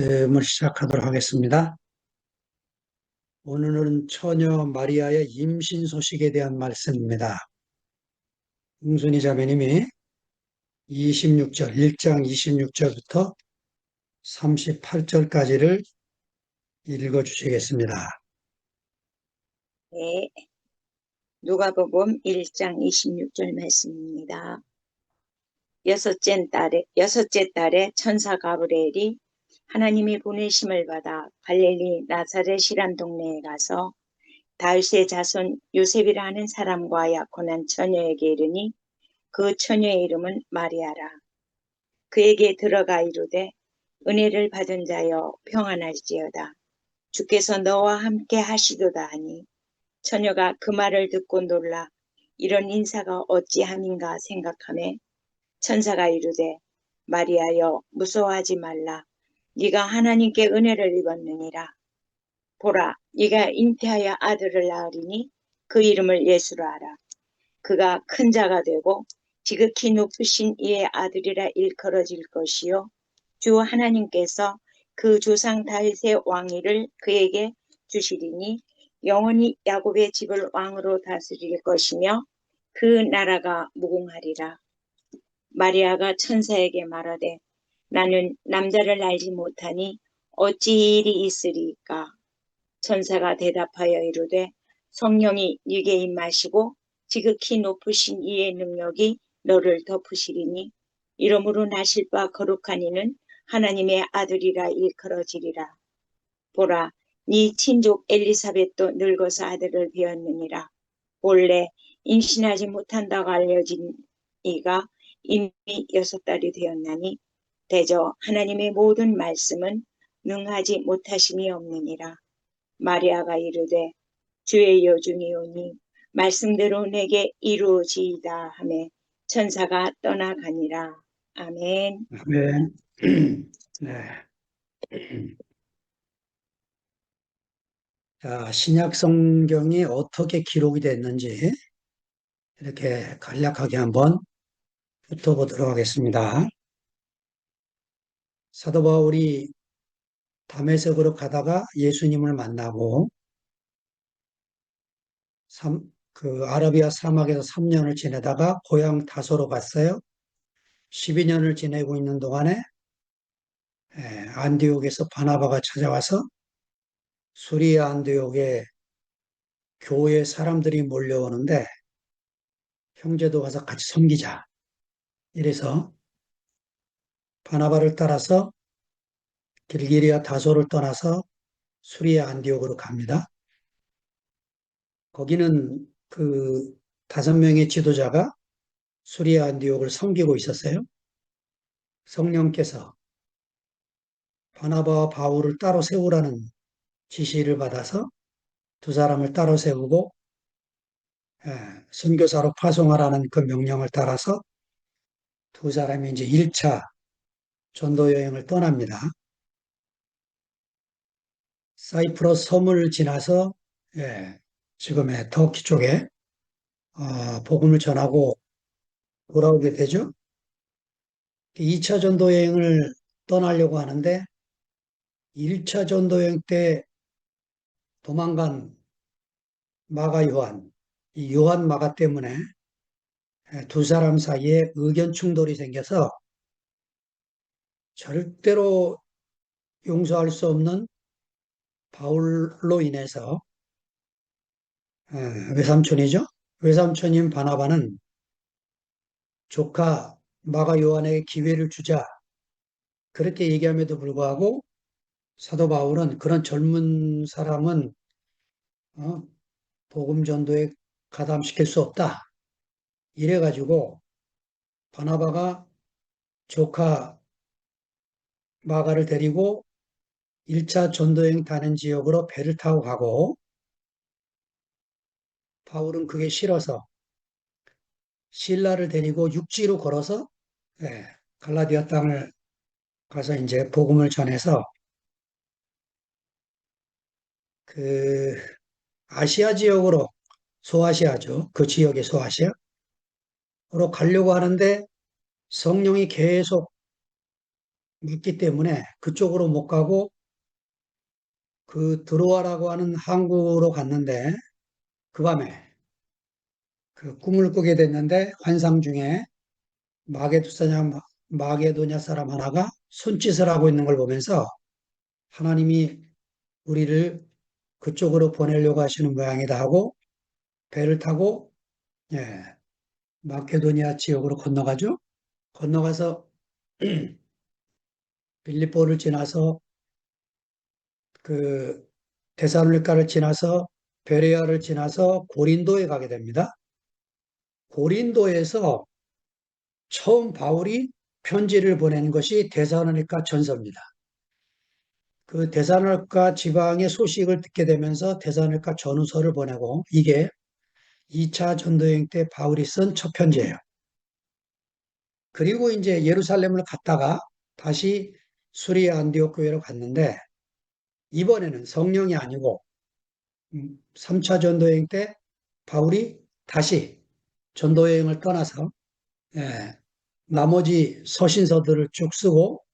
말씀을 시작하도록 하겠습니다. 오늘은 처녀 마리아의 임신 소식에 대한 말씀입니다. 홍순희 자매님이 26절, 1장 26절부터 38절까지를 읽어주시겠습니다. 네, 누가복음 1장 26절 말씀입니다. 여섯째 달에 천사 가브리엘이 하나님이 보내심을 받아 갈릴리 나사렛이란 동네에 가서 다윗의 자손 요셉이라는 사람과 약혼한 처녀에게 이르니 그 처녀의 이름은 마리아라. 그에게 들어가 이르되 은혜를 받은 자여 평안할지어다. 주께서 너와 함께 하시도다 하니 처녀가 그 말을 듣고 놀라 이런 인사가 어찌함인가 생각하매 천사가 이르되 마리아여 무서워하지 말라. 네가 하나님께 은혜를 입었느니라. 보라, 네가 잉태하여 아들을 낳으리니 그 이름을 예수로 하라. 그가 큰 자가 되고 지극히 높으신 이의 아들이라 일컬어질 것이요 주 하나님께서 그 조상 다윗의 왕위를 그에게 주시리니 영원히 야곱의 집을 왕으로 다스릴 것이며 그 나라가 무궁하리라. 마리아가 천사에게 말하되 나는 남자를 알지 못하니 어찌 일이 있으리까. 천사가 대답하여 이르되 성령이 네게 임하시고 지극히 높으신 이의 능력이 너를 덮으시리니 이러므로 나실 바 거룩한 이는 하나님의 아들이라 일컬어지리라. 보라, 네 친족 엘리사벳도 늙어서 아들을 배었느니라. 본래 임신하지 못한다고 알려진 이가 이미 6달이 되었나니 대저 하나님의 모든 말씀은 능하지 못하심이 없느니라. 마리아가 이르되 주의 여중이 오니 말씀대로 내게 이루어지이다 하매 천사가 떠나가니라. 아멘. 아멘. 네. 자, 신약 성경이 어떻게 기록이 됐는지 이렇게 간략하게 한번 훑어보도록 하겠습니다. 사도 바울이 다메섹으로 가다가 예수님을 만나고 아라비아 사막에서 3년을 지내다가 고향 다소로 갔어요. 12년을 지내고 있는 동안에 안디옥에서 바나바가 찾아와서 수리아 안디옥에 교회 사람들이 몰려오는데 형제도 가서 같이 섬기자. 이래서 바나바를 따라서 길기리아 다소를 떠나서 수리아 안디옥으로 갑니다. 거기는 그 5명의 지도자가 수리아 안디옥을 섬기고 있었어요. 성령께서 바나바와 바울을 따로 세우라는 지시를 받아서 두 사람을 따로 세우고 선교사로 파송하라는 그 명령을 따라서 두 사람이 이제 1차 전도 여행을 떠납니다. 사이프러스 섬을 지나서 지금의 터키 쪽에 복음을 전하고 돌아오게 되죠. 2차 전도 여행을 떠나려고 하는데 1차 전도 여행 때 도망간 마가 요한, 이 요한 마가 때문에 두 사람 사이에 의견 충돌이 생겨서 절대로 용서할 수 없는 바울로 인해서 외삼촌이죠. 외삼촌인 바나바는 조카 마가 요한에게 기회를 주자 그렇게 얘기함에도 불구하고 사도 바울은 그런 젊은 사람은 복음 전도에 가담시킬 수 없다. 이래가지고 바나바가 조카 마가를 데리고 1차 전도여행 가는 지역으로 배를 타고 가고 바울은 그게 싫어서 실라를 데리고 육지로 걸어서 갈라디아 땅을 가서 이제 복음을 전해서 그 아시아 지역으로 소아시아죠. 그 지역의 소아시아로 가려고 하는데 성령이 계속 묻기 때문에 그쪽으로 못 가고 그 드로아라고 하는 항구로 갔는데 그 밤에 그 꿈을 꾸게 됐는데 환상 중에 마게도냐 사람 하나가 손짓을 하고 있는 걸 보면서 하나님이 우리를 그쪽으로 보내려고 하시는 모양이다 하고 배를 타고 예, 마케도니아 지역으로 건너가죠. 건너가서 빌립보를 지나서 그 데살로니가를 지나서 베레아를 지나서 고린도에 가게 됩니다. 고린도에서 처음 바울이 편지를 보낸 것이 데살로니가 전서입니다. 그 데살로니가 지방의 소식을 듣게 되면서 데살로니가 전후서를 보내고 이게 2차 전도여행 때 바울이 쓴 첫 편지예요. 그리고 이제 예루살렘을 갔다가 다시 수리아 안디옥 교회로 갔는데 이번에는 성령이 아니고 3차 전도여행 때 바울이 다시 전도여행을 떠나서 예, 나머지 서신서들을 쭉 쓰고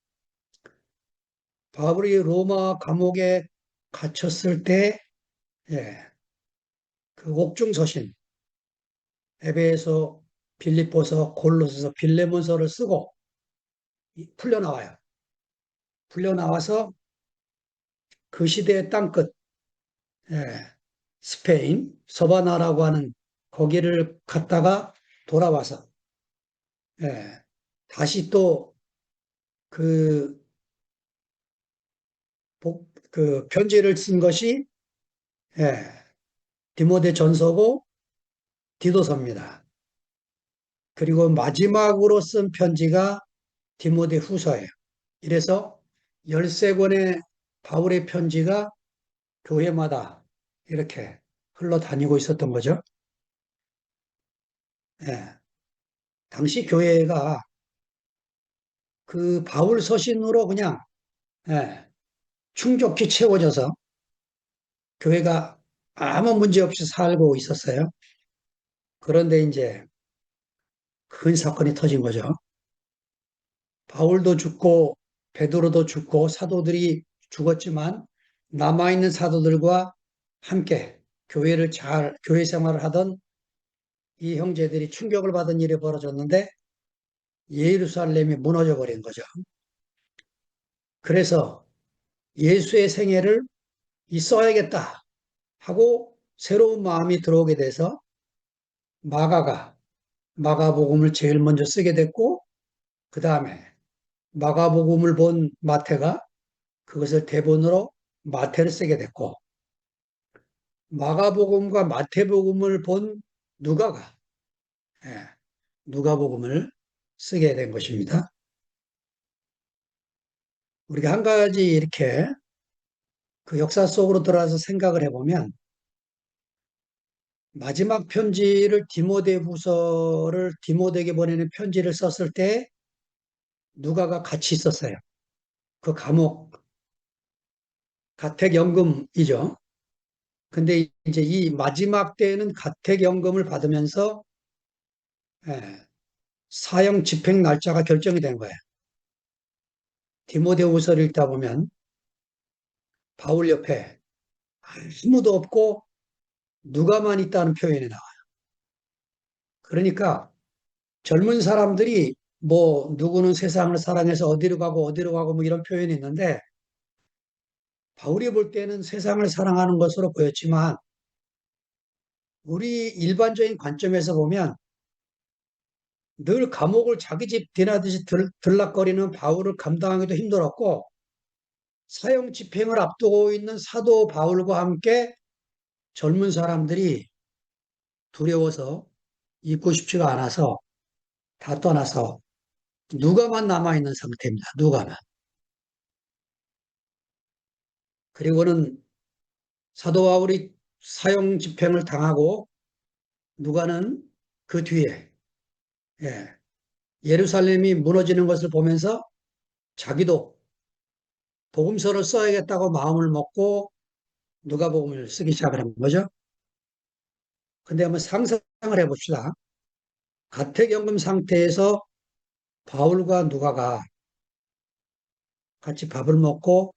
바울이 로마 감옥에 갇혔을 때 예, 그 옥중 서신 에베소, 빌립보서, 골로새서, 빌레몬서를 쓰고 풀려나와요. 풀려나와서 그 시대의 땅끝 예, 스페인 서바나라고 하는 거기를 갔다가 돌아와서 예, 다시 또 그 그 편지를 쓴 것이 예, 디모데 전서고 디도서입니다. 그리고 마지막으로 쓴 편지가 디모데 후서예요. 이래서 13권의 바울의 편지가 교회마다 이렇게 흘러다니고 있었던 거죠. 예, 당시 교회가 그 바울 서신으로 그냥 예, 충족히 채워져서 교회가 아무 문제 없이 살고 있었어요. 그런데 이제 큰 사건이 터진 거죠. 바울도 죽고 베드로도 죽고 사도들이 죽었지만 남아있는 사도들과 함께 교회 생활을 하던 이 형제들이 충격을 받은 일이 벌어졌는데 예루살렘이 무너져 버린 거죠. 그래서 예수의 생애를 써야겠다 하고 새로운 마음이 들어오게 돼서 마가가 마가복음을 제일 먼저 쓰게 됐고 그 다음에 마가복음을 본 마태가 그것을 대본으로 마태를 쓰게 됐고 마가복음과 마태복음을 본 누가가 예, 누가복음을 쓰게 된 것입니다. 우리가 한 가지 이렇게 그 역사 속으로 들어가서 생각을 해보면 마지막 편지를 디모데후서를 디모데에게 보내는 편지를 썼을 때 누가가 같이 있었어요. 그 감옥 가택연금이죠. 근데 이제 이 마지막 때에는 가택연금을 받으면서 예, 사형 집행 날짜가 결정이 된 거예요. 디모데후서를 읽다 보면 바울 옆에 아무도 없고 누가만 있다는 표현이 나와요. 그러니까 젊은 사람들이 뭐 누구는 세상을 사랑해서 어디로 가고 뭐 이런 표현이 있는데 바울이 볼 때는 세상을 사랑하는 것으로 보였지만 우리 일반적인 관점에서 보면 늘 감옥을 자기 집 디나듯이 들락거리는 바울을 감당하기도 힘들었고 사형 집행을 앞두고 있는 사도 바울과 함께 젊은 사람들이 두려워서 있고 싶지가 않아서 다 떠나서 누가만 남아있는 상태입니다. 누가만. 그리고는 사도 바울이 사형 집행을 당하고 누가는 그 뒤에 예, 예루살렘이 무너지는 것을 보면서 자기도 복음서를 써야겠다고 마음을 먹고 누가복음을 쓰기 시작한 거죠. 근데 한번 상상을 해봅시다. 가택연금 상태에서 바울과 누가가 같이 밥을 먹고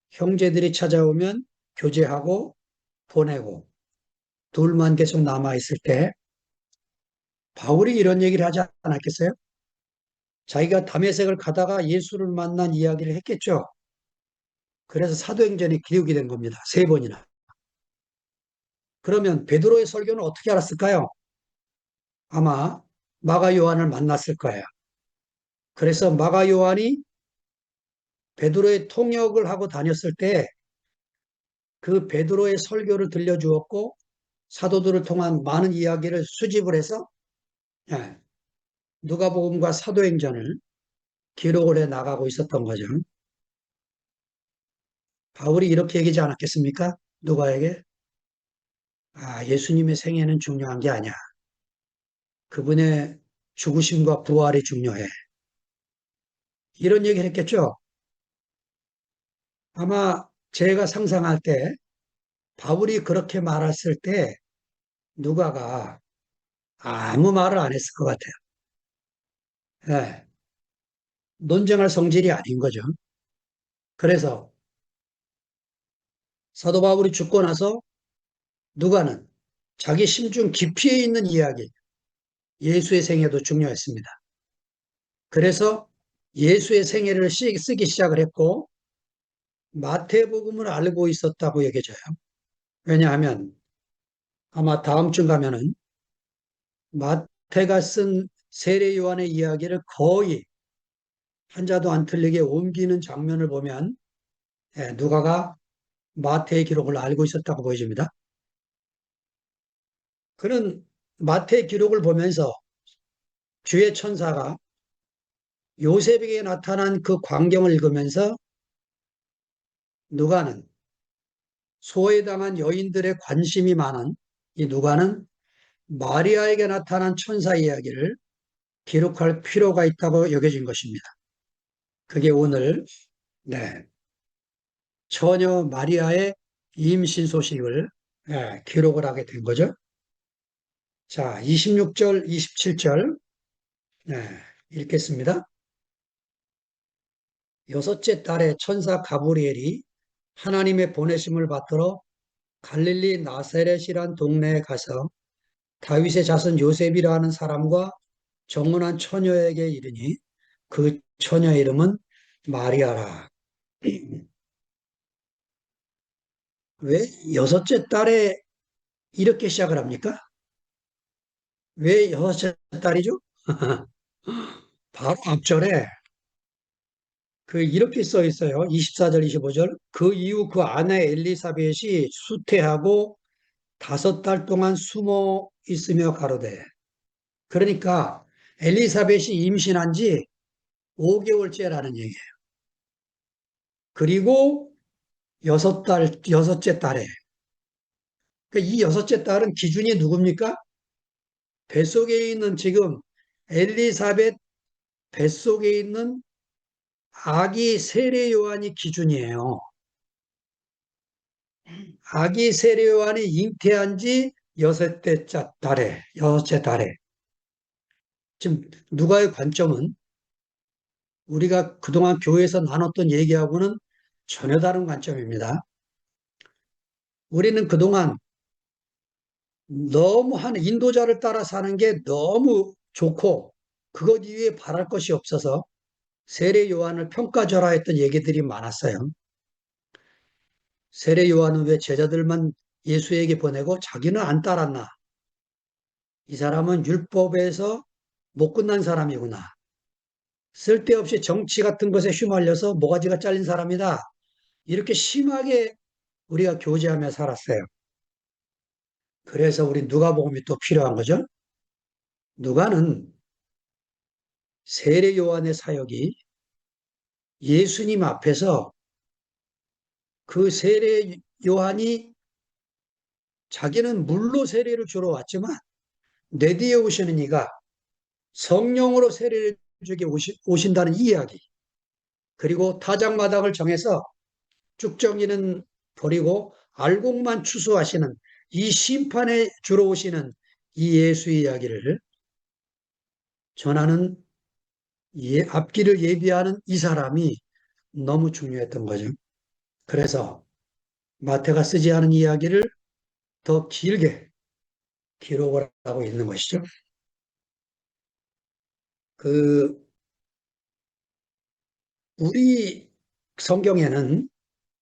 형제들이 찾아오면 교제하고 보내고 둘만 계속 남아있을 때 바울이 이런 얘기를 하지 않았겠어요? 자기가 다메섹을 가다가 예수를 만난 이야기를 했겠죠. 그래서 사도행전이 기록이 된 겁니다. 세 번이나. 그러면 베드로의 설교는 어떻게 알았을까요? 아마 마가 요한을 만났을 거예요. 그래서 마가 요한이 베드로의 통역을 하고 다녔을 때 그 베드로의 설교를 들려주었고 사도들을 통한 많은 이야기를 수집을 해서 예, 누가복음과 사도행전을 기록을 해 나가고 있었던 거죠. 바울이 이렇게 얘기하지 않았겠습니까? 누가에게? 예수님의 생애는 중요한 게 아니야. 그분의 죽으심과 부활이 중요해. 이런 얘기를 했겠죠. 아마 제가 상상할 때 바울이 그렇게 말했을 때 누가가 아무 말을 안 했을 것 같아요. 예, 논쟁할 성질이 아닌 거죠. 그래서 사도 바울이 죽고 나서 누가는 자기 심중 깊이에 있는 이야기, 예수의 생애도 중요했습니다. 그래서 예수의 생애를 쓰기 시작을 했고 마태복음을 알고 있었다고 얘기해줘요. 왜냐하면 아마 다음 주 가면은 마태가 쓴 세례 요한의 이야기를 거의 한자도 안 틀리게 옮기는 장면을 보면 누가가 마태의 기록을 알고 있었다고 보여집니다. 그는 마태의 기록을 보면서 주의 천사가 요셉에게 나타난 그 광경을 읽으면서 누가는 소외당한 여인들의 관심이 많은 이 누가는 마리아에게 나타난 천사 이야기를 기록할 필요가 있다고 여겨진 것입니다. 그게 오늘 네, 처녀 마리아의 임신 소식을 기록을 하게 된 거죠. 자, 26절, 27절 읽겠습니다. 여섯째 달에 천사 가브리엘이 하나님의 보내심을 받들어 갈릴리 나사렛이란 동네에 가서 다윗의 자손 요셉이라 하는 사람과 정혼한 처녀에게 이르니 그 처녀 이름은 마리아라. 왜 여섯째 달에 이렇게 시작을 합니까? 왜 여섯째 달이죠? 바로 앞절에 이렇게 써 있어요. 24절, 25절. 그 이후 그 아내 엘리사벳이 수태하고 5달 동안 숨어 있으며 가로되. 그러니까 엘리사벳이 임신한 지 5개월째라는 얘기예요. 그리고 여섯째 달에. 그러니까 이 여섯째 달은 기준이 누굽니까? 뱃속에 있는 지금 엘리사벳 뱃속에 있는 아기 세례 요한이 기준이에요. 아기 세례 요한이 잉태한 지 여섯째 달에. 지금 누가의 관점은 우리가 그동안 교회에서 나눴던 얘기하고는 전혀 다른 관점입니다. 우리는 그동안 너무 한 인도자를 따라 사는 게 너무 좋고 그것 이외에 바랄 것이 없어서 세례 요한을 평가절하했던 얘기들이 많았어요. 세례 요한은 왜 제자들만 예수에게 보내고 자기는 안 따랐나? 이 사람은 율법에서 못 끝난 사람이구나. 쓸데없이 정치 같은 것에 휘말려서 모가지가 잘린 사람이다. 이렇게 심하게 우리가 교제하며 살았어요. 그래서 우리 누가복음이 또 필요한 거죠. 누가는 세례 요한의 사역이 예수님 앞에서 그 세례 요한이 자기는 물로 세례를 주러 왔지만 내 뒤에 오시는 이가 성령으로 세례를 주게 오신다는 이야기. 그리고 타작마당을 정해서 쭉정이는 버리고 알곡만 추수하시는 이 심판에 주러 오시는 이 예수 이야기를 전하는 앞길을 예비하는 이 사람이 너무 중요했던 거죠. 그래서 마태가 쓰지 않은 이야기를 더 길게 기록을 하고 있는 것이죠. 그 우리 성경에는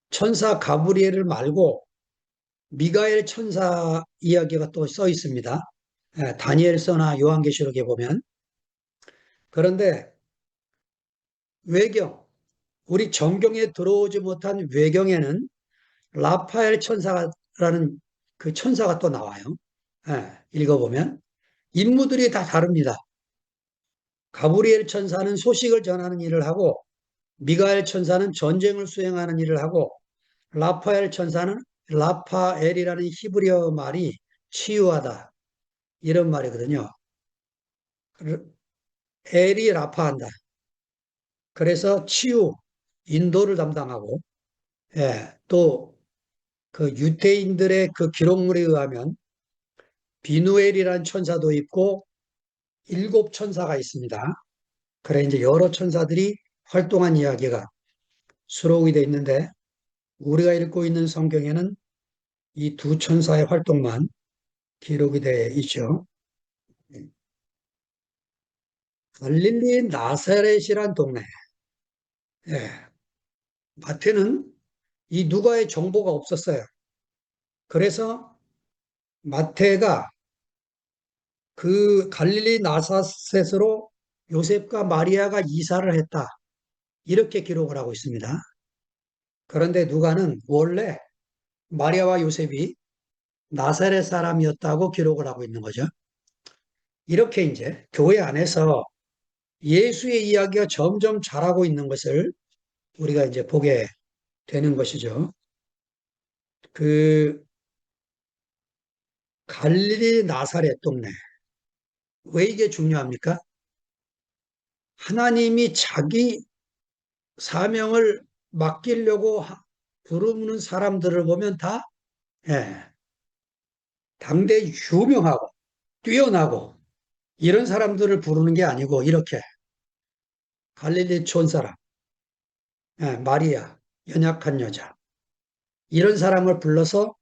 천사 가브리엘을 말고 미가엘 천사 이야기가 또 써 있습니다. 다니엘서나 요한계시록에 보면. 그런데 외경, 우리 정경에 들어오지 못한 외경에는 라파엘 천사라는 그 천사가 또 나와요. 읽어보면 인물들이 다 다릅니다. 가브리엘 천사는 소식을 전하는 일을 하고 미가엘 천사는 전쟁을 수행하는 일을 하고 라파엘 천사는 라파엘이라는 히브리어 말이 치유하다 이런 말이거든요. 엘이 라파한다. 그래서 치유, 인도를 담당하고 또 그 유대인들의 그 기록물에 의하면 비누엘이라는 천사도 있고 일곱 천사가 있습니다. 그래 이제 여러 천사들이 활동한 이야기가 수록이 되어 있는데 우리가 읽고 있는 성경에는 이 두 천사의 활동만 기록이 되어 있죠. 갈릴리 나사렛이란 동네. 예, 마태는 이 누가의 정보가 없었어요. 그래서 마태가 그 갈릴리 나사렛으로 요셉과 마리아가 이사를 했다. 이렇게 기록을 하고 있습니다. 그런데 누가는 원래 마리아와 요셉이 나사렛 사람이었다고 기록을 하고 있는 거죠. 이렇게 이제 교회 안에서 예수의 이야기가 점점 자라고 있는 것을 우리가 이제 보게 되는 것이죠. 그 갈릴리 나사렛 동네. 왜 이게 중요합니까? 하나님이 자기 사명을 맡기려고 부르는 사람들을 보면 다 예, 당대 유명하고 뛰어나고 이런 사람들을 부르는 게 아니고 이렇게 갈릴리 촌 사람, 마리아, 연약한 여자 이런 사람을 불러서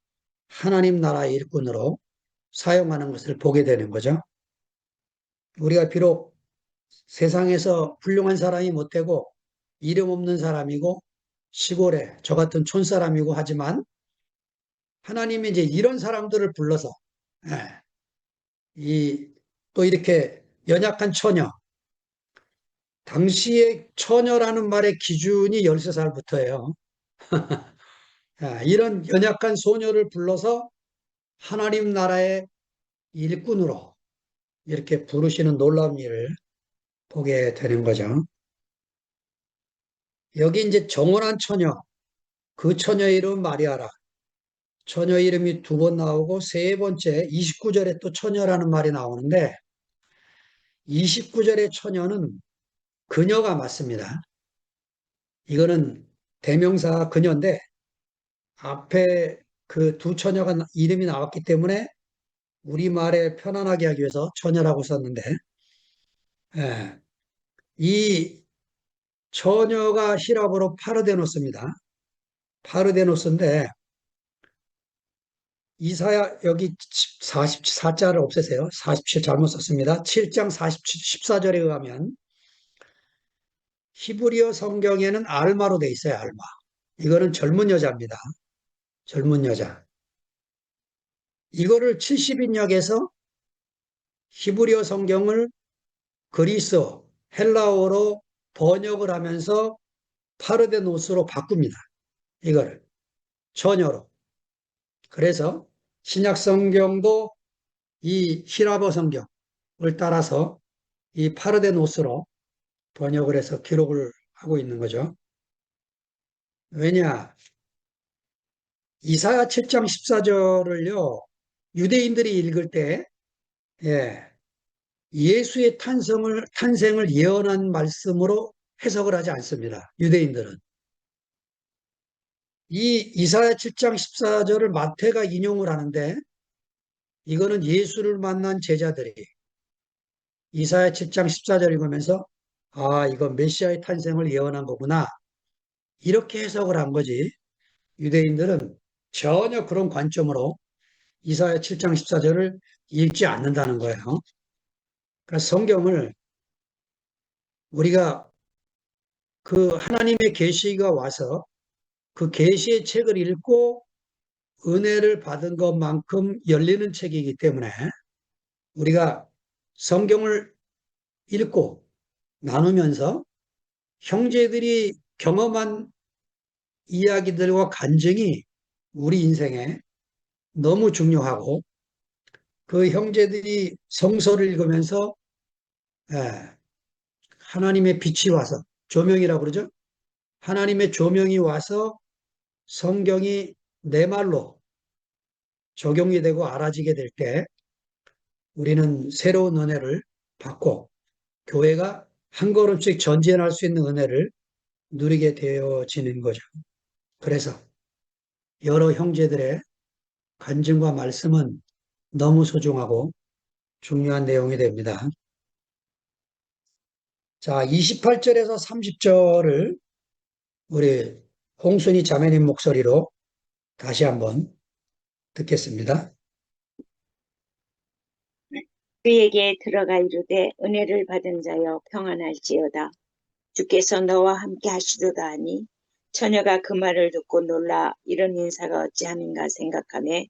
하나님 나라의 일꾼으로 사용하는 것을 보게 되는 거죠. 우리가 비록 세상에서 훌륭한 사람이 못 되고 이름 없는 사람이고 시골에 저 같은 촌사람이고 하지만 하나님이 이제 이런 사람들을 불러서 예, 또 이렇게 연약한 처녀, 당시의 처녀라는 말의 기준이 13살부터예요. 이런 연약한 소녀를 불러서 하나님 나라의 일꾼으로 이렇게 부르시는 놀라운 일을 보게 되는 거죠. 여기 이제 정혼한 처녀, 그 처녀 이름 마리아라. 처녀 이름이 두 번 나오고 세 번째 29절에 또 처녀라는 말이 나오는데 29절의 처녀는 그녀가 맞습니다. 이거는 대명사 그녀인데 앞에 그 두 처녀가 이름이 나왔기 때문에 우리말에 편안하게 하기 위해서 처녀라고 썼는데 예, 이 처녀가 히랍어로 파르데노스입니다. 파르데노스인데 이사야 여기 44자를 없애세요. 47 잘못 썼습니다. 7장 47, 14절에 의하면 히브리어 성경에는 알마로 돼 있어요. 알마. 이거는 젊은 여자입니다. 젊은 여자. 이거를 70인역에서 히브리어 성경을 그리스어, 헬라어로 번역을 하면서 파르데노스로 바꿉니다. 이거를 처녀로. 그래서 신약 성경도 이 히라버 성경을 따라서 이 파르데노스로 번역을 해서 기록을 하고 있는 거죠. 왜냐? 이사야 7장 14절을요, 유대인들이 읽을 때, 예, 예수의 탄생을 예언한 말씀으로 해석을 하지 않습니다. 유대인들은. 이 이사야 7장 14절을 마태가 인용을 하는데, 이거는 예수를 만난 제자들이 이사야 7장 14절 읽으면서, 아, 이거 메시아의 탄생을 예언한 거구나. 이렇게 해석을 한 거지. 유대인들은 전혀 그런 관점으로 이사야 7장 14절을 읽지 않는다는 거예요. 그러니까 성경을 우리가 그 하나님의 계시가 와서 그 계시의 책을 읽고 은혜를 받은 것만큼 열리는 책이기 때문에 우리가 성경을 읽고 나누면서 형제들이 경험한 이야기들과 간증이 우리 인생에 너무 중요하고 그 형제들이 성서를 읽으면서 예, 하나님의 빛이 와서 조명이라고 그러죠. 하나님의 조명이 와서 성경이 내 말로 적용이 되고 알아지게 될 때 우리는 새로운 은혜를 받고 교회가 한 걸음씩 전진할 수 있는 은혜를 누리게 되어지는 거죠. 그래서 여러 형제들의 간증과 말씀은 너무 소중하고 중요한 내용이 됩니다. 자, 28절에서 30절을 우리 홍순희 자매님 목소리로 다시 한번 듣겠습니다. 그에게 들어가 이르되 은혜를 받은 자여 평안할지어다. 주께서 너와 함께 하시도다 하니 처녀가 그 말을 듣고 놀라 이런 인사가 어찌함인가 생각하며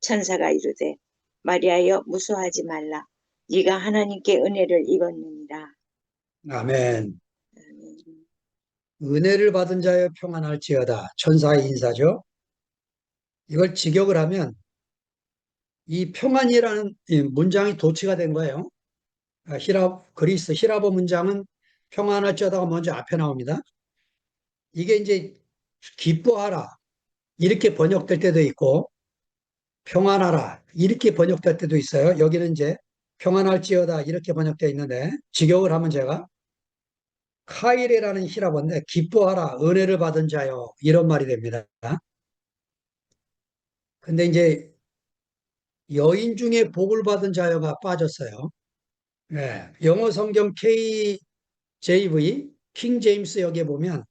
천사가 이르되 마리아여 무서워하지 말라. 네가 하나님께 은혜를 입었느니라. 아멘. 은혜를 받은 자여 평안할지어다. 천사의 인사죠. 이걸 직역을 하면 이 평안이라는 이 문장이 도치가 된 거예요. 그리스 히라보 문장은 평안할지어다가 먼저 앞에 나옵니다. 이게 이제 기뻐하라 이렇게 번역될 때도 있고 평안하라 이렇게 번역될 때도 있어요. 여기는 이제 평안할지어다 이렇게 번역되어 있는데 직역을 하면 제가 카이레라는 히라보인데 기뻐하라 은혜를 받은 자요 이런 말이 됩니다. 근데 이제 여인 중에 복을 받은 자여가 빠졌어요. 네, 영어 성경 KJV 킹 제임스 역에 보면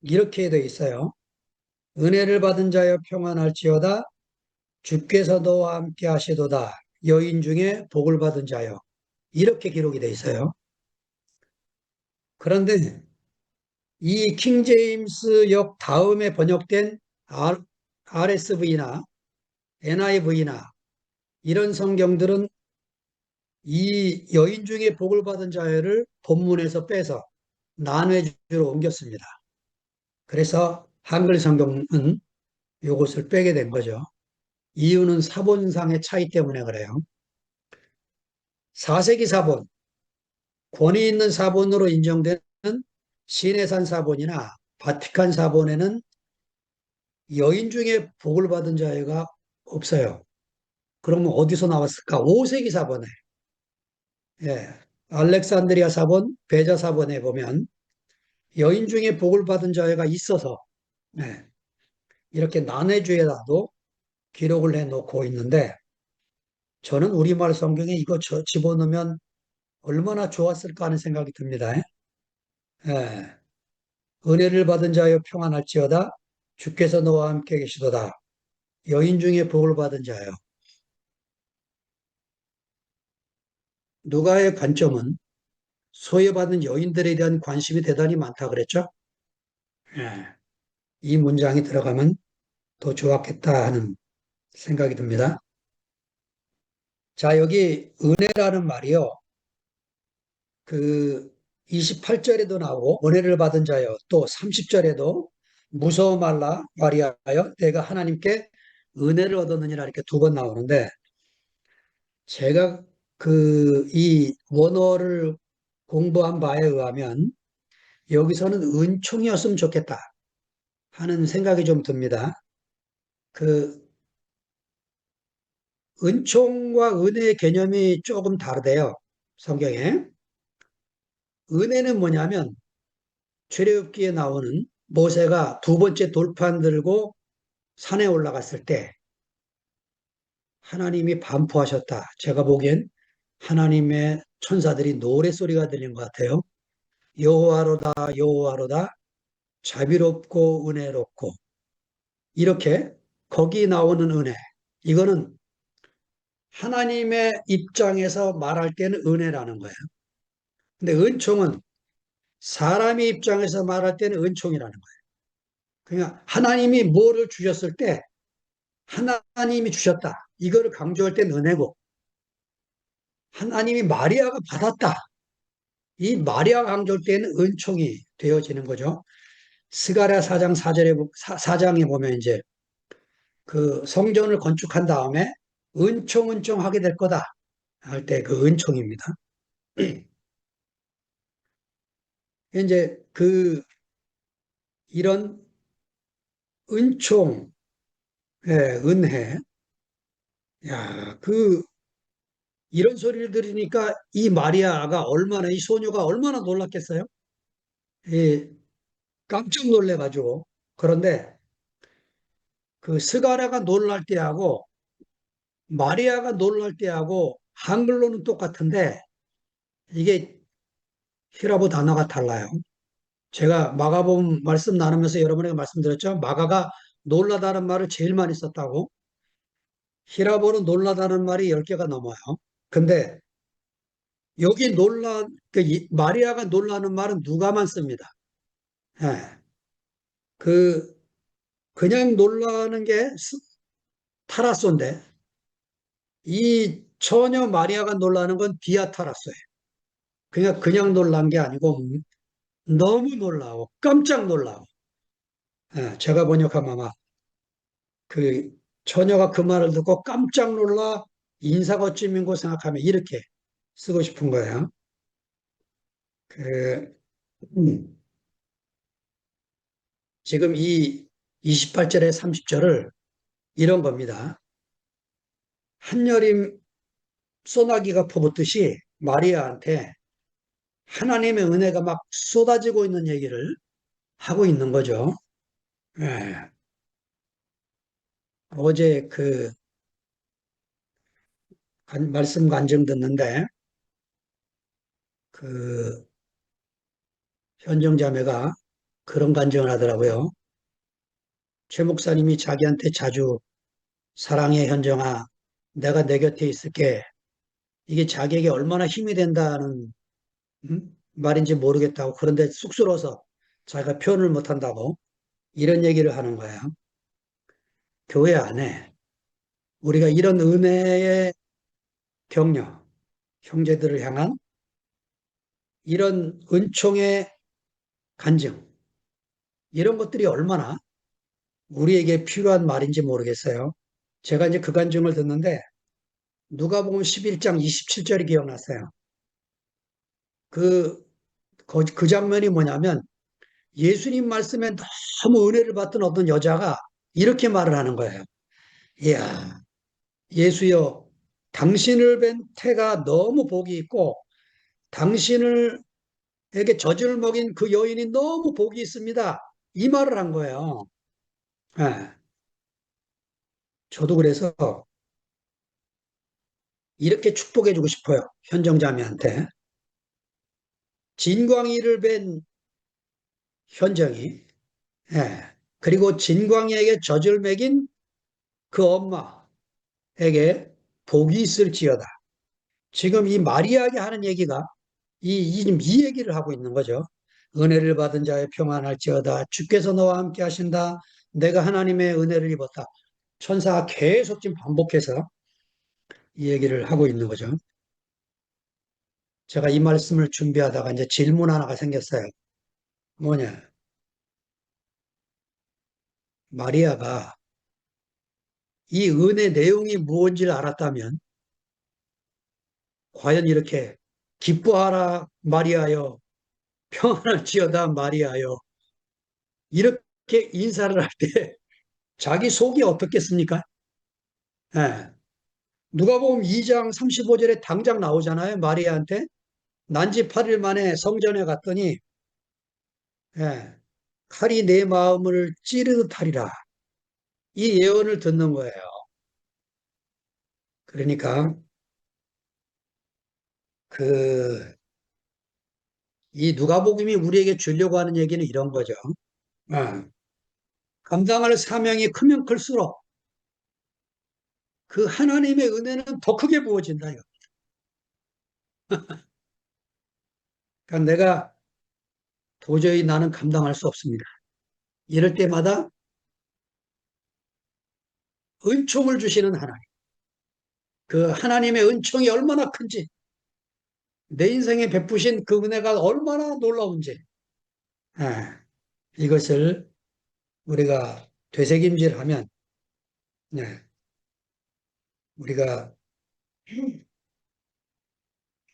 이렇게 되어 있어요. 은혜를 받은 자여 평안할지어다 주께서 너와 함께 하시도다 여인 중에 복을 받은 자여 이렇게 기록이 되어 있어요. 그런데 이 킹 제임스 역 다음에 번역된 RSV나 NIV나 이런 성경들은 이 여인 중에 복을 받은 자를 본문에서 빼서 난회주로 옮겼습니다. 그래서 한글 성경은 이것을 빼게 된 거죠. 이유는 사본상의 차이 때문에 그래요. 4세기 사본, 권위 있는 사본으로 인정되는 시내산 사본이나 바티칸 사본에는 여인 중에 복을 받은 자가 없어요. 그러면 어디서 나왔을까? 5세기 사본에, 예, 알렉산드리아 사본, 베자 사본에 보면 여인 중에 복을 받은 자가 있어서 예, 이렇게 난해주에다도 기록을 해놓고 있는데 저는 우리말 성경에 이거 집어넣으면 얼마나 좋았을까 하는 생각이 듭니다. 예, 은혜를 받은 자여 평안할지어다 주께서 너와 함께 계시도다 여인 중에 복을 받은 자여 누가의 관점은 소외받는 여인들에 대한 관심이 대단히 많다 그랬죠. 예, 이 문장이 들어가면 더 좋았겠다 하는 생각이 듭니다. 자, 여기 은혜라는 말이요. 그 28절에도 나오고 은혜를 받은 자여 또 30절에도 무서워 말라 마리아여 내가 하나님께 은혜를 얻었느니라 이렇게 두 번 나오는데 제가 그 이 원어를 공부한 바에 의하면 여기서는 은총이었으면 좋겠다 하는 생각이 좀 듭니다. 그 은총과 은혜의 개념이 조금 다르대요. 성경에. 은혜는 뭐냐면 출애굽기에 나오는 모세가 두 번째 돌판 들고 산에 올라갔을 때 하나님이 반포하셨다. 제가 보기엔 하나님의 천사들이 노래소리가 들린 것 같아요. 여호와로다 여호와로다 자비롭고 은혜롭고 이렇게 거기 나오는 은혜 이거는 하나님의 입장에서 말할 때는 은혜라는 거예요. 근데 은총은 사람의 입장에서 말할 때는 은총이라는 거예요. 그러니까 하나님이 뭐를 주셨을 때 하나님이 주셨다. 이거를 강조할 때는 은혜고 하나님이 마리아가 받았다. 이 마리아가 강조할 때는 은총이 되어지는 거죠. 스가랴 4장 4절에 4장에 보면 이제 그 성전을 건축한 다음에 은총하게 될 거다 할 때 그 은총입니다. 이제 그 이런 은총, 은혜, 야, 이런 소리를 들으니까 이 마리아가 얼마나 이 소녀가 얼마나 놀랐겠어요? 예, 깜짝 놀래가지고 그런데 그 스가랴가 놀랄 때하고 마리아가 놀랄 때하고 한글로는 똑같은데 이게 히라보 단어가 달라요. 제가 마가복음 말씀 나누면서 여러분에게 말씀드렸죠. 마가가 놀라다는 말을 제일 많이 썼다고. 히라보는 놀라다는 말이 10개가 넘어요. 근데 여기 마리아가 놀라는 말은 누가만 씁니다. 예. 그, 그냥 놀라는 게 타라소인데, 이 처녀 마리아가 놀라는 건 디아타라소예요. 그냥 놀란 게 아니고, 너무 놀라워. 깜짝 놀라워. 예, 제가 번역하면 아마 그 처녀가 그 말을 듣고 깜짝 놀라 인사가 어찌민 고 생각하면 이렇게 쓰고 싶은 거예요. 그, 음, 지금 이 28절에 30절을 이런 겁니다. 한여림 소나기가 퍼붓듯이 마리아한테 하나님의 은혜가 막 쏟아지고 있는 얘기를 하고 있는 거죠. 예. 어제 말씀 간증 듣는데 그 현정 자매가 그런 간증을 하더라고요. 최 목사님이 자기한테 자주 사랑해 현정아 내가 내 곁에 있을게 이게 자기에게 얼마나 힘이 된다는 말인지 모르겠다고 그런데 쑥스러워서 자기가 표현을 못한다고 이런 얘기를 하는 거예요. 교회 안에 우리가 이런 은혜의 격려, 형제들을 향한 이런 은총의 간증, 이런 것들이 얼마나 우리에게 필요한 말인지 모르겠어요. 제가 이제 그 간증을 듣는데 누가복음 11장 27절이 기억났어요. 그, 그 장면이 뭐냐면 예수님 말씀에 너무 은혜를 받던 어떤 여자가 이렇게 말을 하는 거예요. 이야, 예수여, 당신을 뵌 태가 너무 복이 있고 당신을 에게 젖을 먹인 그 여인이 너무 복이 있습니다. 이 말을 한 거예요. 예, 저도 그래서 이렇게 축복해주고 싶어요. 현정자매한테. 진광이를 뵌 현정이, 예, 그리고 진광이에게 젖을 먹인 그 엄마에게 복이 있을지어다. 지금 이 마리아에게 하는 얘기가 이 얘기를 하고 있는 거죠. 은혜를 받은 자의 평안할지어다. 주께서 너와 함께 하신다. 내가 하나님의 은혜를 입었다. 천사가 계속 지금 반복해서 이 얘기를 하고 있는 거죠. 제가 이 말씀을 준비하다가 이제 질문 하나가 생겼어요. 뭐냐? 마리아가 이 은혜 내용이 무엇인지를 알았다면 과연 이렇게 기뻐하라 마리아여 평안할지어다 마리아여 이렇게 인사를 할 때 자기 속이 어떻겠습니까? 예. 누가복음 2장 35절에 당장 나오잖아요. 마리아한테 난지 8일 만에 성전에 갔더니 예, 칼이 내 마음을 찌르듯 하리라. 이 예언을 듣는 거예요. 그러니까 그 이 누가복음이 우리에게 주려고 하는 얘기는 이런 거죠. 아, 감당할 사명이 크면 클수록 그 하나님의 은혜는 더 크게 부어진다. 이거. 그러니까 내가 도저히 나는 감당할 수 없습니다. 이럴 때마다 은총을 주시는 하나님. 그 하나님의 은총이 얼마나 큰지, 내 인생에 베푸신 그 은혜가 얼마나 놀라운지, 아, 이것을 우리가 되새김질하면, 네, 우리가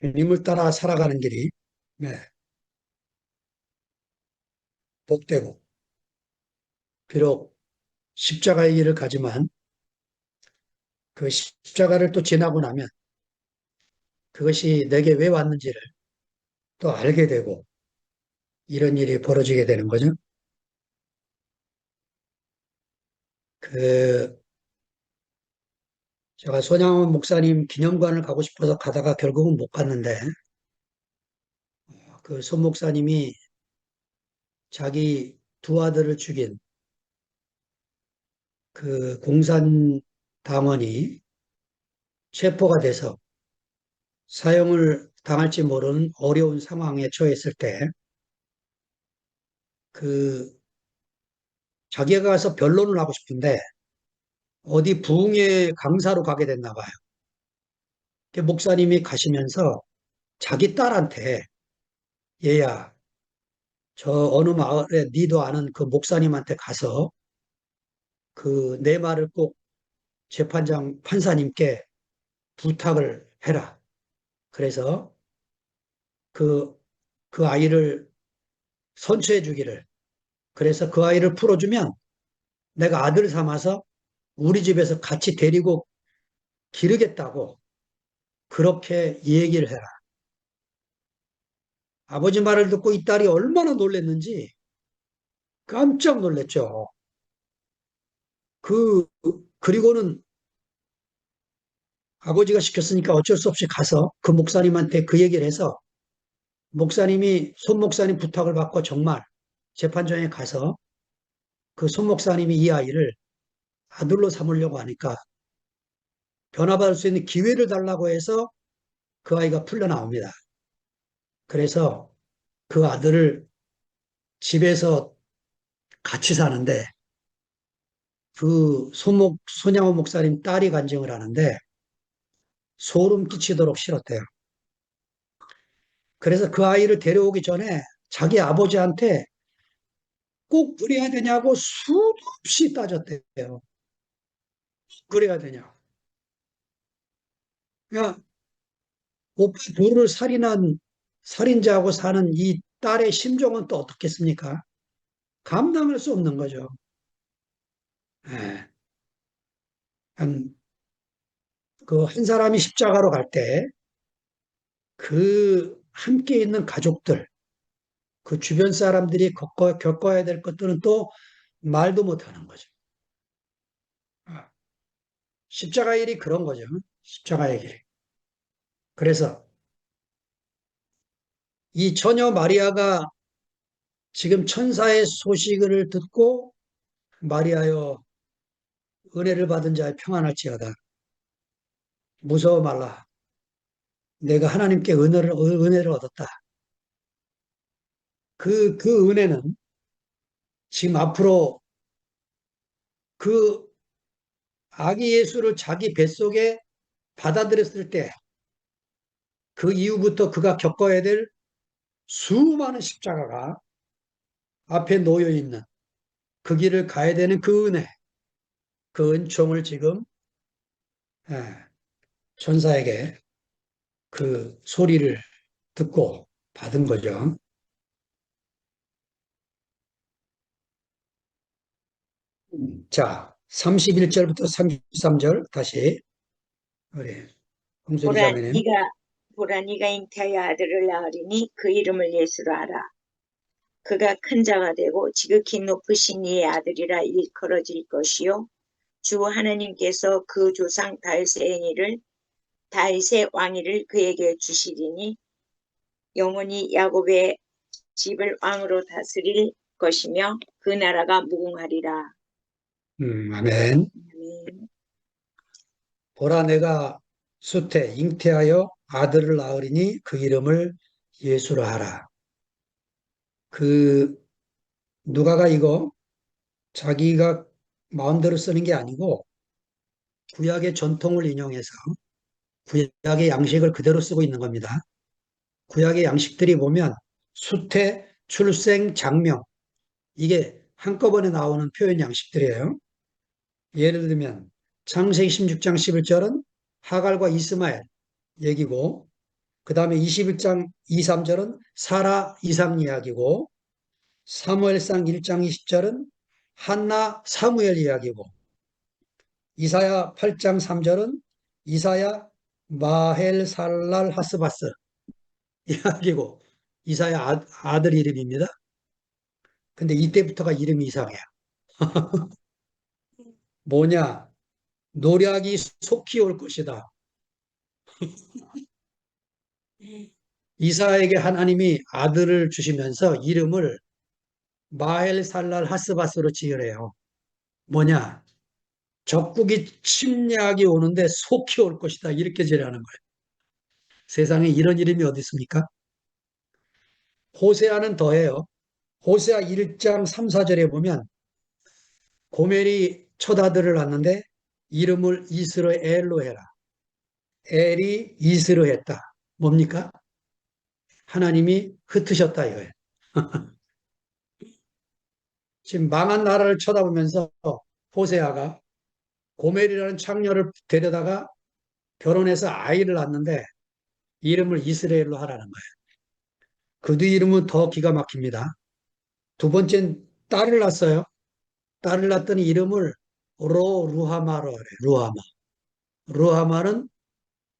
주님을 따라 살아가는 길이, 네, 복되고, 비록 십자가의 길을 가지만 그 십자가를 또 지나고 나면 그것이 내게 왜 왔는지를 또 알게 되고 이런 일이 벌어지게 되는 거죠. 그 제가 손양원 목사님 기념관을 가고 싶어서 가다가 결국은 못 갔는데 그 손 목사님이 자기 두 아들을 죽인 그 공산 당원이 체포가 돼서 사형을 당할지 모르는 어려운 상황에 처했을 때 그 자기가 가서 변론을 하고 싶은데 어디 부흥회 강사로 가게 됐나 봐요. 그 목사님이 가시면서 자기 딸한테 얘야 저 어느 마을에 니도 아는 그 목사님한테 가서 그 내 말을 꼭 재판장 판사님께 부탁을 해라. 그래서 그, 그 아이를 선처해 주기를. 그래서 그 아이를 풀어주면 내가 아들 삼아서 우리 집에서 같이 데리고 기르겠다고 그렇게 얘기를 해라. 아버지 말을 듣고 이 딸이 얼마나 놀랐는지 깜짝 놀랐죠. 그, 그리고는 아버지가 시켰으니까 어쩔 수 없이 가서 그 목사님한테 그 얘기를 해서 목사님이 손 목사님 부탁을 받고 정말 재판장에 가서 그 손 목사님이 이 아이를 아들로 삼으려고 하니까 변화받을 수 있는 기회를 달라고 해서 그 아이가 풀려 나옵니다. 그래서 그 아들을 집에서 같이 사는데 그 손양호 목사님 딸이 간증을 하는데 소름 끼치도록 싫었대요. 그래서 그 아이를 데려오기 전에 자기 아버지한테 꼭 그래야 되냐고 수도 없이 따졌대요. 그래야 되냐. 그러니까 오빠 둘을 살인한 살인자하고 사는 이 딸의 심정은 또 어떻겠습니까? 감당할 수 없는 거죠. 예. 그 한 사람이 십자가로 갈 때 그 함께 있는 가족들, 그 주변 사람들이 겪어야 될 것들은 또 말도 못하는 거죠. 아, 십자가의 일이 그런 거죠. 십자가의 길. 그래서 이 처녀 마리아가 지금 천사의 소식을 듣고 마리아여 은혜를 받은 자의 평안할지어다. 무서워 말라. 내가 하나님께 은혜를 얻었다. 그 은혜는 지금 앞으로 그 아기 예수를 자기 뱃속에 받아들였을 때 그 이후부터 그가 겪어야 될 수많은 십자가가 앞에 놓여 있는 그 길을 가야 되는 그 은혜, 그 은총을 지금 예, 천사에게 그 소리를 듣고 받은 거죠. 자, 31절부터 33절 다시 우리 홍순희 보라 자매님. 네가 보라 네가 잉태하여 아들을 낳으리니 그 이름을 예수로 하라. 그가 큰 자가 되고 지극히 높으신 이의 아들이라 일컬어질 것이요 주 하나님께서 그 조상 다윗의 왕위를 그에게 주시리니 영원히 야곱의 집을 왕으로 다스릴 것이며 그 나라가 무궁하리라. 아멘. 아멘. 보라 내가 수태 잉태하여 아들을 낳으리니 그 이름을 예수라 하라. 그 누가가 이거 자기가 마음대로 쓰는 게 아니고 구약의 전통을 인용해서 구약의 양식을 그대로 쓰고 있는 겁니다. 구약의 양식들이 보면 수태, 출생, 장명 이게 한꺼번에 나오는 표현 양식들이에요. 예를 들면 창세기 16장 11절은 하갈과 이스마엘 얘기고 그 다음에 21장 2, 3절은 사라, 이삭 이야기고 사무엘상 1장 20절은 한나, 사무엘 이야기고 이사야 8장 3절은 이사야, 마헬, 살랄, 하스바스 이야기고 이사야 아들 이름입니다. 근데 이때부터가 이름이 이상해요. 뭐냐? 노략이 속히 올 것이다. 이사에게 하나님이 아들을 주시면서 이름을 마헬 살랄 하스바스로 지으래요. 뭐냐? 적국이 침략이 오는데 속히 올 것이다. 이렇게 지으라는 거예요. 세상에 이런 이름이 어디 있습니까? 호세아는 더해요. 호세아 1장 3, 4절에 보면 고멜이 첫 아들을 낳는데 이름을 이스라엘로 해라. 엘이 이스로 했다. 뭡니까? 하나님이 흩으셨다 이거예요. 지금 망한 나라를 쳐다보면서 호세아가 고멜이라는 창녀를 데려다가 결혼해서 아이를 낳는데 이름을 이스라엘로 하라는 거예요. 그 뒤 이름은 더 기가 막힙니다. 두 번째는 딸을 낳았어요. 딸을 낳았더니 이름을 루하마로 하래. 루하마. 루하마는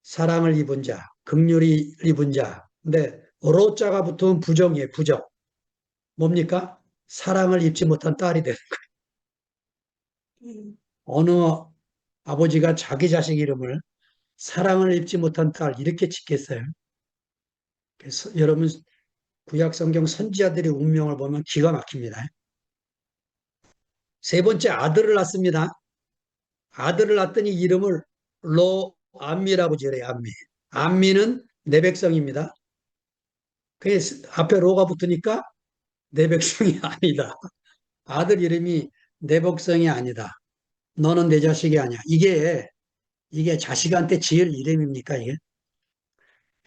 사랑을 입은 자, 긍휼이 입은 자. 근데 로자가 붙으면 부정이에요. 부정. 뭡니까? 사랑을 입지 못한 딸이 되는 거예요. 어느 아버지가 자기 자식 이름을 사랑을 입지 못한 딸 이렇게 짓겠어요. 그래서 여러분 구약 성경 선지자들의 운명을 보면 기가 막힙니다. 세 번째 아들을 낳습니다. 아들을 낳더니 이름을 로암미라고 지어요. 암미. 암미는 내 백성입니다. 그래서 앞에 로가 붙으니까 내 백성이 아니다. 아들 이름이 내 백성이 아니다. 너는 내 자식이 아니야. 이게 자식한테 지을 이름입니까, 이게?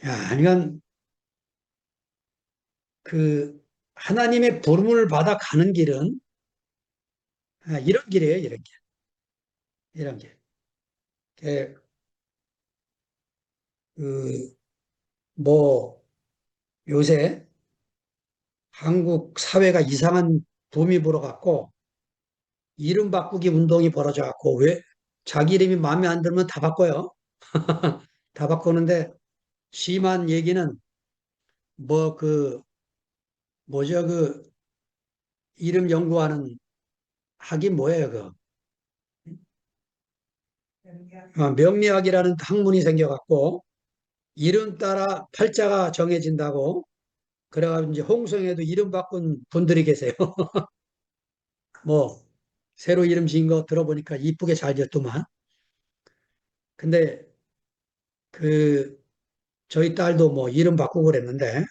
야, 그러니까 그 하나님의 부름을 받아 가는 길은 이런 길이에요, 이런 길. 이런 길. 그, 그, 뭐, 요새 한국 사회가 이상한 붐이 불어갖고, 이름 바꾸기 운동이 벌어져갖고, 왜, 자기 이름이 마음에 안 들면 다 바꿔요. 다 바꾸는데, 심한 얘기는, 뭐, 뭐죠, 이름 연구하는 학이 뭐예요, 명리학이라는 학문이 생겨갖고, 이름 따라 팔자가 정해진다고, 그래가지고 이제 홍성에도 이름 바꾼 분들이 계세요. 뭐, 새로 이름 지은 거 들어보니까 이쁘게 잘 지었더만. 근데 그, 저희 딸도 뭐 이름 바꾸고 그랬는데,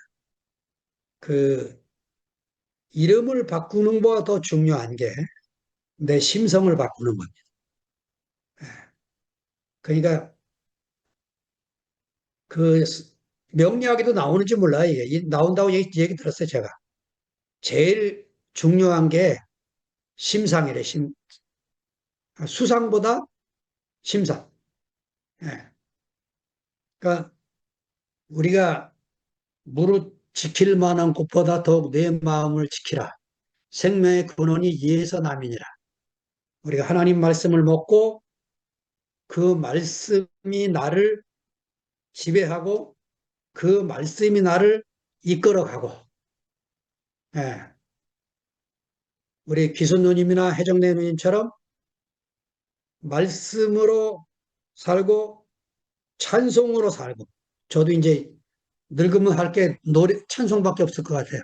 그, 이름을 바꾸는 것보다 더 중요한 게 내 심성을 바꾸는 겁니다. 그러니까 그 명리학에도 나오는지 몰라요. 이게 나온다고 얘기 들었어요, 제가. 제일 중요한 게 심상이래, 수상보다 심상. 예. 그러니까 우리가 무릇 지킬 만한 것보다 더욱 내 마음을 지키라. 생명의 근원이 이에서 남이니라. 우리가 하나님 말씀을 먹고 그 말씀이 나를 지배하고 그 말씀이 나를 이끌어가고, 예. 우리 기순 누님이나 해정래 누님처럼 말씀으로 살고 찬송으로 살고, 저도 이제 늙으면 할 게 노래, 찬송밖에 없을 것 같아요.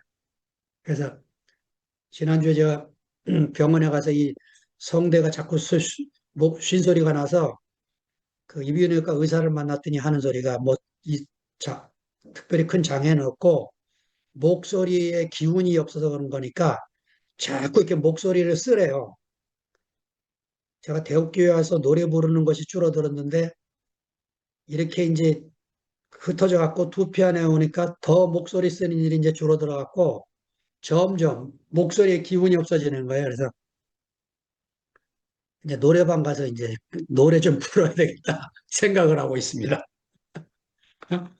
그래서 지난주에 제가 병원에 가서 이 성대가 자꾸 쉰소리가 나서 그 이비인후과 의사를 만났더니 하는 소리가 뭐, 특별히 큰 장애는 없고 목소리에 기운이 없어서 그런 거니까 자꾸 이렇게 목소리를 쓰래요. 제가 대학교에 와서 노래 부르는 것이 줄어들었는데 이렇게 이제 흩어져 갖고 두피 안에 오니까 더 목소리 쓰는 일이 이제 줄어들어 갖고 점점 목소리에 기운이 없어지는 거예요. 그래서 이제 노래방 가서 이제 노래 좀 불러야 되겠다 생각을 하고 있습니다.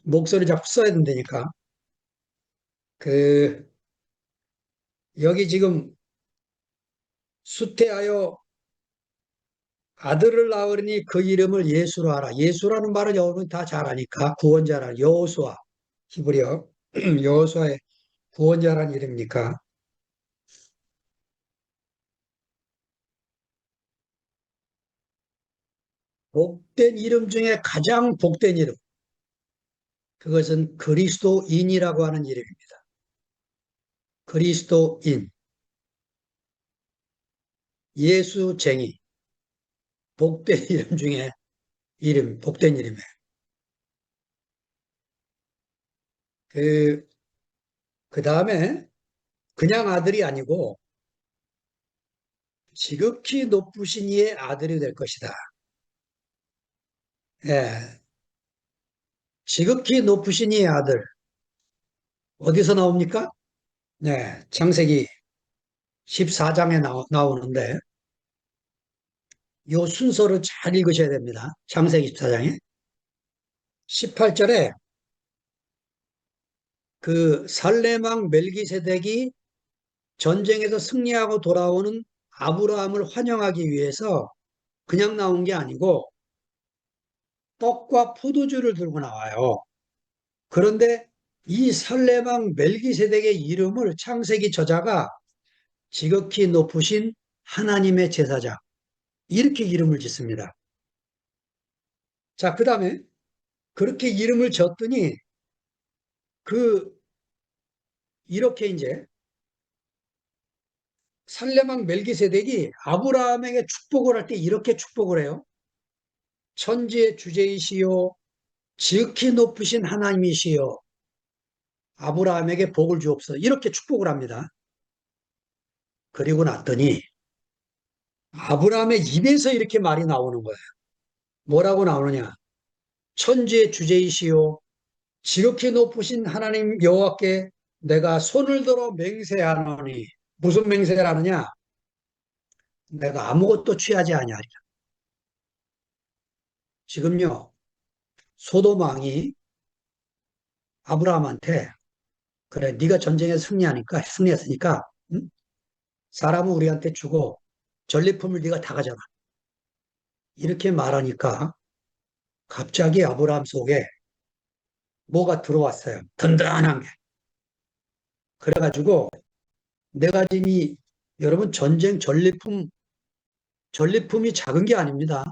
목소리 자꾸 써야 된다니까. 그, 여기 지금 수태하여 아들을 낳으니 그 이름을 예수로 하라. 예수라는 말은 여러분 다 잘 아니까 구원자라 여호수아 히브리어 여호수아의 구원자라는 이름이니까 복된 이름 중에 가장 복된 이름 그것은 그리스도인이라고 하는 이름입니다. 그리스도인 예수쟁이 복된 이름 중에 복된 이름이에요. 그, 그 다음에 그냥 아들이 아니고 지극히 높으신 이의 아들이 될 것이다. 예, 지극히 높으신 이의 아들. 어디서 나옵니까? 네, 창세기 14장에 나오는데 이 순서를 잘 읽으셔야 됩니다. 창세기 14장에 18절에 그 살레망 멜기세덱이 전쟁에서 승리하고 돌아오는 아브라함을 환영하기 위해서 그냥 나온 게 아니고 떡과 포도주를 들고 나와요. 그런데 이 살레망 멜기세덱의 이름을 창세기 저자가 지극히 높으신 하나님의 제사장 이렇게 이름을 짓습니다. 자, 그 다음에 그렇게 이름을 졌더니 그 이렇게 이제 살레망 멜기세덱이 아브라함에게 축복을 할 때 이렇게 축복을 해요. 천지의 주제이시요 지극히 높으신 하나님이시여 아브라함에게 복을 주옵소서 이렇게 축복을 합니다. 그리고 났더니 아브라함의 입에서 이렇게 말이 나오는 거예요. 뭐라고 나오느냐? 천지의 주제이시요 지극히 높으신 하나님 여호와께 내가 손을 들어 맹세하노니 무슨 맹세를 하느냐? 내가 아무것도 취하지 아니하리라. 지금요 소돔 왕이 아브라함한테 그래 네가 전쟁에 승리했으니까 응? 사람은 우리한테 주고 전리품을 네가 다 가져가. 이렇게 말하니까 갑자기 아브라함 속에 뭐가 들어왔어요. 든든한 게. 그래가지고 내가 지금 여러분 전쟁 전리품이 작은 게 아닙니다.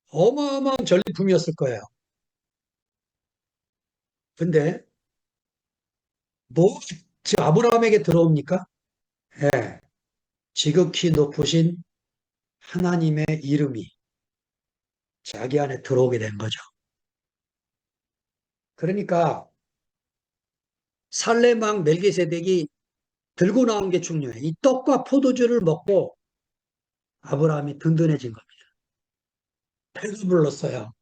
어마어마한 전리품이었을 거예요. 근데 뭐 지금 아브라함에게 들어옵니까? 예, 지극히 높으신 하나님의 이름이 자기 안에 들어오게 된 거죠. 그러니까 살레망 멜기세덱이 들고 나온 게 중요해. 이 떡과 포도주를 먹고 아브라함이 든든해진 겁니다. 배가 불렀어요.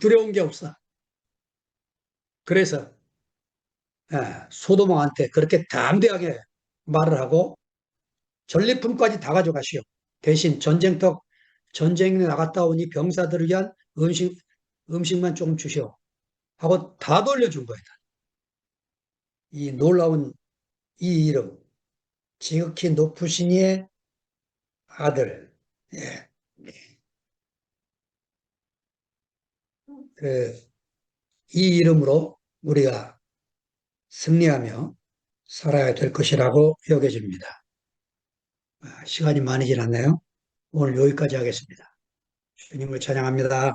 두려운 게 없어. 그래서 소도망한테 그렇게 담대하게 말을 하고 전리품까지 다 가져가시오. 대신 전쟁에 나갔다 오니 병사들을 위한 음식만 조금 주시오. 하고 다 돌려준 거예요. 이 놀라운 이 이름, 지극히 높으신 이의 아들. 예. 그, 이 이름으로 우리가 승리하며 살아야 될 것이라고 여겨집니다. 시간이 많이 지났네요. 오늘 여기까지 하겠습니다. 주님을 찬양합니다.